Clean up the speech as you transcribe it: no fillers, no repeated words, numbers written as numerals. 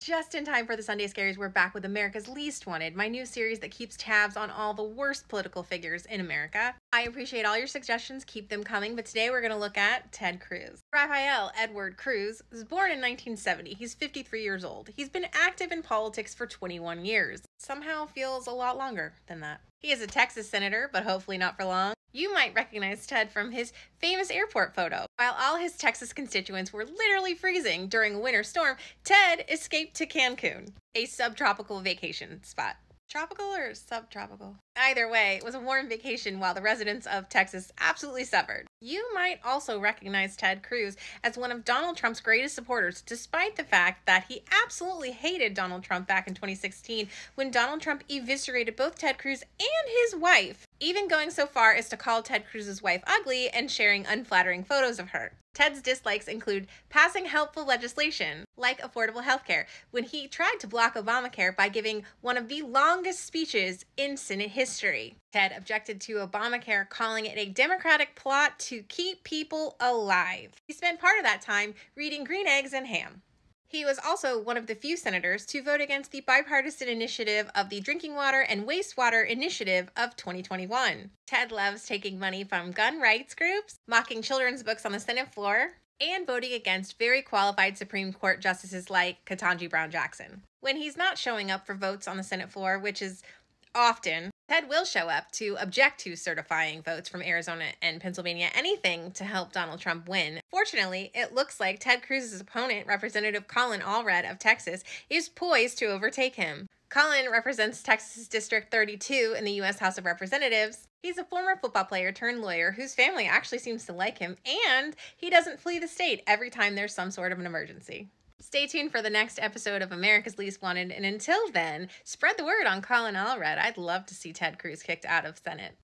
Just in time for the Sunday Scaries, we're back with America's Least Wanted, my new series that keeps tabs on all the worst political figures in America. I appreciate all your suggestions, keep them coming, but today we're going to look at Ted Cruz. Raphael Edward Cruz was born in 1970. He's 53 years old. He's been active in politics for 21 years. Somehow feels a lot longer than that. He is a Texas senator, but hopefully not for long. You might recognize Ted from his famous airport photo. While all his Texas constituents were literally freezing during a winter storm, Ted escaped to Cancun, a subtropical vacation spot. Tropical or subtropical? Either way, it was a warm vacation while the residents of Texas absolutely suffered. You might also recognize Ted Cruz as one of Donald Trump's greatest supporters, despite the fact that he absolutely hated Donald Trump back in 2016 when Donald Trump eviscerated both Ted Cruz and his wife, even going so far as to call Ted Cruz's wife ugly and sharing unflattering photos of her. Ted's dislikes include passing helpful legislation, like affordable health care, when he tried to block Obamacare by giving one of the longest speeches in Senate history. Ted objected to Obamacare, calling it a Democratic plot to keep people alive. He spent part of that time reading Green Eggs and Ham. He was also one of the few senators to vote against the bipartisan initiative of the Drinking Water and Wastewater Initiative of 2021. Ted loves taking money from gun rights groups, mocking children's books on the Senate floor, and voting against very qualified Supreme Court justices like Ketanji Brown Jackson. When he's not showing up for votes on the Senate floor, which is often, Ted will show up to object to certifying votes from Arizona and Pennsylvania, anything to help Donald Trump win. Fortunately, it looks like Ted Cruz's opponent, Representative Colin Allred of Texas, is poised to overtake him. Colin represents Texas District 32 in the U.S. House of Representatives. He's a former football player turned lawyer whose family actually seems to like him, and he doesn't flee the state every time there's some sort of an emergency. Stay tuned for the next episode of America's Least Wanted, and until then, spread the word on Colin Allred. I'd love to see Ted Cruz kicked out of Senate.